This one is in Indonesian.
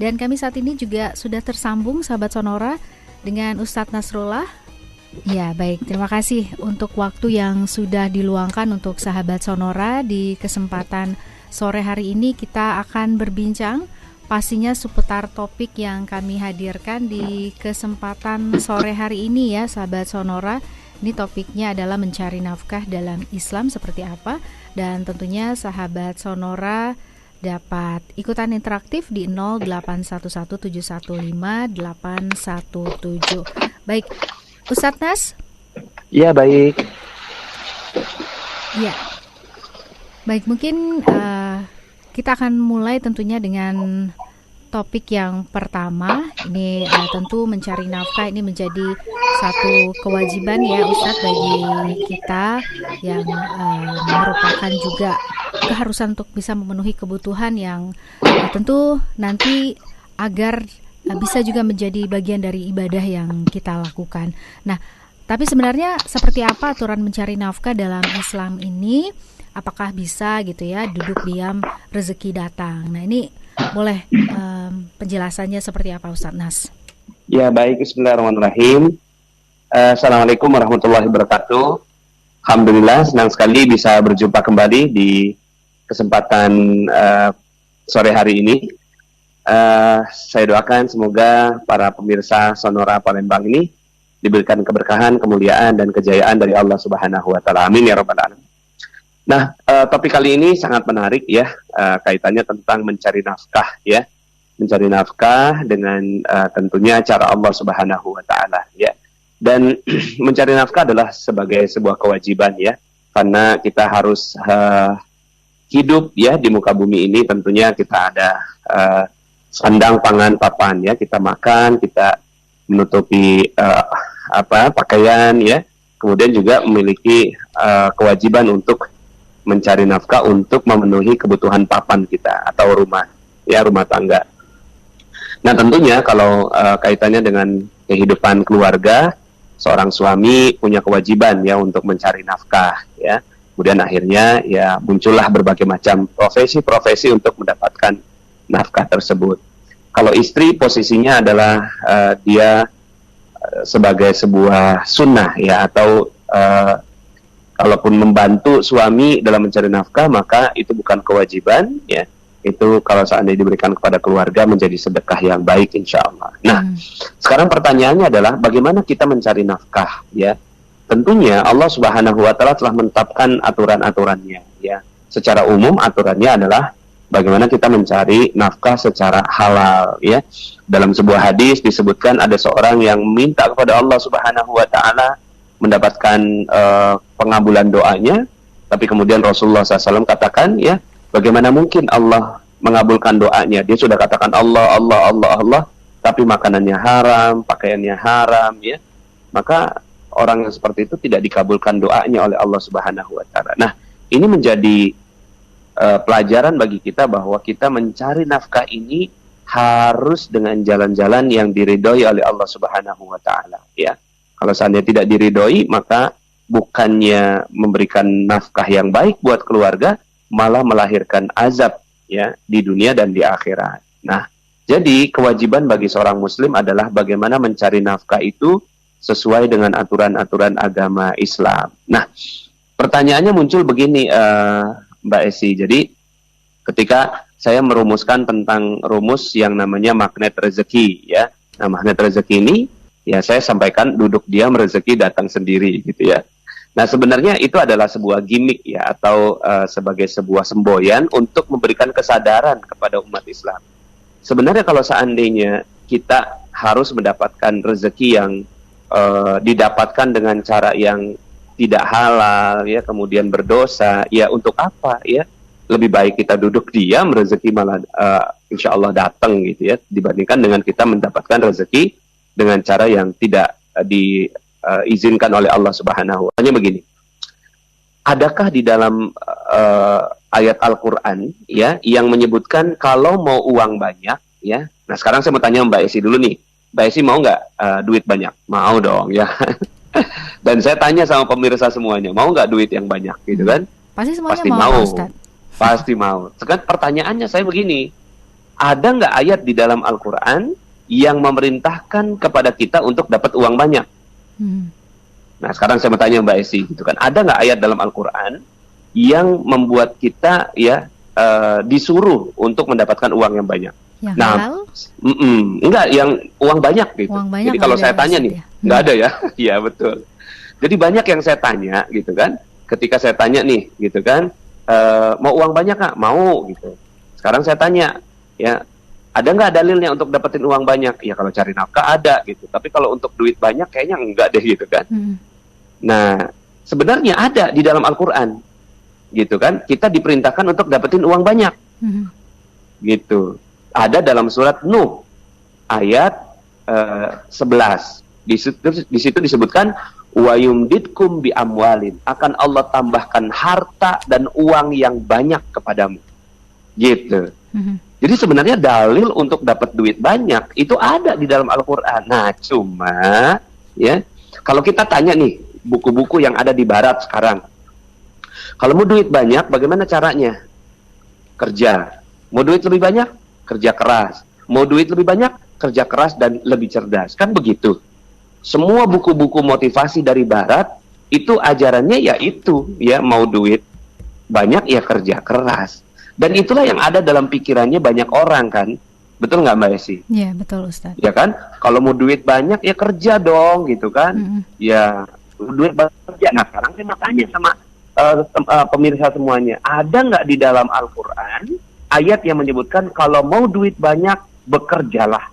Dan kami saat ini juga sudah tersambung sahabat Sonora dengan Ustadz Nasrullah. Ya, baik. Terima kasih untuk waktu yang sudah diluangkan untuk sahabat Sonora. Di kesempatan sore hari ini kita akan berbincang pastinya seputar topik yang kami hadirkan di kesempatan sore hari ini ya sahabat Sonora. Ini topiknya adalah mencari nafkah dalam Islam seperti apa. Dan tentunya sahabat Sonora dapat ikutan interaktif di 08117115 817. Baik, Ustadz Nas? Iya, baik. Ya, baik, mungkin kita akan mulai tentunya dengan topik yang pertama. Ini tentu mencari nafkah ini menjadi satu kewajiban ya Ustadz bagi kita yang merupakan juga keharusan untuk bisa memenuhi kebutuhan yang tentu nanti agar bisa juga menjadi bagian dari ibadah yang kita lakukan. Nah, tapi sebenarnya seperti apa aturan mencari nafkah dalam Islam ini? Apakah bisa gitu ya duduk diam rezeki datang? Nah ini boleh penjelasannya seperti apa Ustadz Nas? Ya baik, bismillahirrahmanirrahim. Assalamualaikum warahmatullahi wabarakatuh. Alhamdulillah senang sekali bisa berjumpa kembali di kesempatan sore hari ini. Saya doakan semoga para pemirsa Sonora Palembang ini diberikan keberkahan, kemuliaan dan kejayaan dari Allah Subhanahu wa taala. Amin ya rabbal alamin. Nah, topik kali ini sangat menarik ya, kaitannya tentang mencari nafkah ya. Mencari nafkah dengan tentunya cara Allah Subhanahu wa taala ya. Dan mencari nafkah adalah sebagai sebuah kewajiban ya. Karena kita harus hidup ya di muka bumi ini, tentunya kita ada sandang, pangan, papan ya. Kita makan, kita menutupi pakaian ya. Kemudian juga memiliki kewajiban untuk mencari nafkah untuk memenuhi kebutuhan papan kita atau rumah tangga. Nah tentunya kalau kaitannya dengan kehidupan keluarga, seorang suami punya kewajiban ya untuk mencari nafkah ya. Kemudian akhirnya ya muncullah berbagai macam profesi-profesi untuk mendapatkan nafkah tersebut. Kalau istri posisinya adalah dia sebagai sebuah sunnah ya, atau kalaupun membantu suami dalam mencari nafkah maka itu bukan kewajiban ya, itu kalau seandainya diberikan kepada keluarga menjadi sedekah yang baik insya Allah. Nah sekarang pertanyaannya adalah bagaimana kita mencari nafkah ya. Tentunya Allah Subhanahu wa taala telah menetapkan aturan-aturannya ya. Secara umum aturannya adalah bagaimana kita mencari nafkah secara halal ya. Dalam sebuah hadis disebutkan ada seorang yang minta kepada Allah Subhanahu wa taala mendapatkan pengabulan doanya, tapi kemudian Rasulullah SAW katakan ya, bagaimana mungkin Allah mengabulkan doanya? Dia sudah katakan Allah, Allah, Allah, Allah, tapi makanannya haram, pakaiannya haram ya, maka orang yang seperti itu tidak dikabulkan doanya oleh Allah Subhanahu wa taala. Nah, ini menjadi pelajaran bagi kita bahwa kita mencari nafkah ini harus dengan jalan-jalan yang diridhoi oleh Allah Subhanahu wa taala ya. Kalau seandainya tidak diridhoi, maka bukannya memberikan nafkah yang baik buat keluarga, malah melahirkan azab ya di dunia dan di akhirat. Nah, jadi kewajiban bagi seorang muslim adalah bagaimana mencari nafkah itu sesuai dengan aturan-aturan agama Islam. Nah, pertanyaannya muncul begini Mbak Esi. Jadi ketika saya merumuskan tentang rumus yang namanya magnet rezeki ya. Nah, magnet rezeki ini ya saya sampaikan duduk diam rezeki datang sendiri gitu ya. Nah sebenarnya itu adalah sebuah gimmick ya, atau sebagai sebuah semboyan untuk memberikan kesadaran kepada umat Islam. Sebenarnya kalau seandainya kita harus mendapatkan rezeki yang didapatkan dengan cara yang tidak halal ya, kemudian berdosa, ya untuk apa ya? Lebih baik kita duduk diam rezeki malah insya Allah datang gitu ya, dibandingkan dengan kita mendapatkan rezeki dengan cara yang tidak diizinkan oleh Allah Subhanahu wa taala. Begini, adakah di dalam ayat Al-Quran ya yang menyebutkan kalau mau uang banyak ya? Nah sekarang saya mau tanya Mbak Esi dulu nih, Mbak Esi mau nggak duit banyak? Mau dong ya. Dan saya tanya sama pemirsa semuanya, mau nggak duit yang banyak gitu kan? Pasti semuanya pasti mau. Pasti mau. Sekarang pertanyaannya saya begini, ada nggak ayat di dalam Al-Quran yang memerintahkan kepada kita untuk dapat uang banyak? Nah, sekarang saya mau tanya Mbak Esi, gitu kan? Ada nggak ayat dalam Al-Quran yang membuat kita ya disuruh untuk mendapatkan uang yang banyak? Yang Nah, halal? enggak, yang uang banyak gitu. Uang banyak Jadi kalau nggak saya ada, tanya Ustaz, nih, ya? nggak ada ya? Iya, betul. Jadi banyak yang saya tanya gitu kan. Ketika saya tanya nih, gitu kan, mau uang banyak Kak? Mau gitu. Sekarang saya tanya, ya, ada nggak dalilnya untuk dapetin uang banyak? Ya kalau cari nafkah ada gitu. Tapi kalau untuk duit banyak kayaknya enggak deh gitu kan. Nah, sebenarnya ada di dalam Al-Quran, gitu kan? Kita diperintahkan untuk dapetin uang banyak, gitu. Ada dalam surat Nuh ayat 11. Di situ disebutkan wa yumditkum bi amwalin, akan Allah tambahkan harta dan uang yang banyak kepadamu, gitu. Jadi sebenarnya dalil untuk dapat duit banyak itu ada di dalam Al-Quran. Nah, cuma ya kalau kita tanya nih buku-buku yang ada di Barat sekarang, kalau mau duit banyak bagaimana caranya? Kerja. Mau duit lebih banyak? Kerja keras. Mau duit lebih banyak? Kerja keras dan lebih cerdas. Kan begitu. Semua buku-buku motivasi dari Barat itu ajarannya yaitu ya mau duit banyak ya kerja keras. Dan itulah yang ada dalam pikirannya banyak orang kan. Betul nggak Mbak Esi? Iya, betul Ustaz. Ya kan? Kalau mau duit banyak ya kerja dong gitu kan. Ya duit banyak kerja. Nah sekarang saya mau tanya sama pemirsa semuanya. Ada nggak di dalam Al-Quran ayat yang menyebutkan kalau mau duit banyak bekerjalah?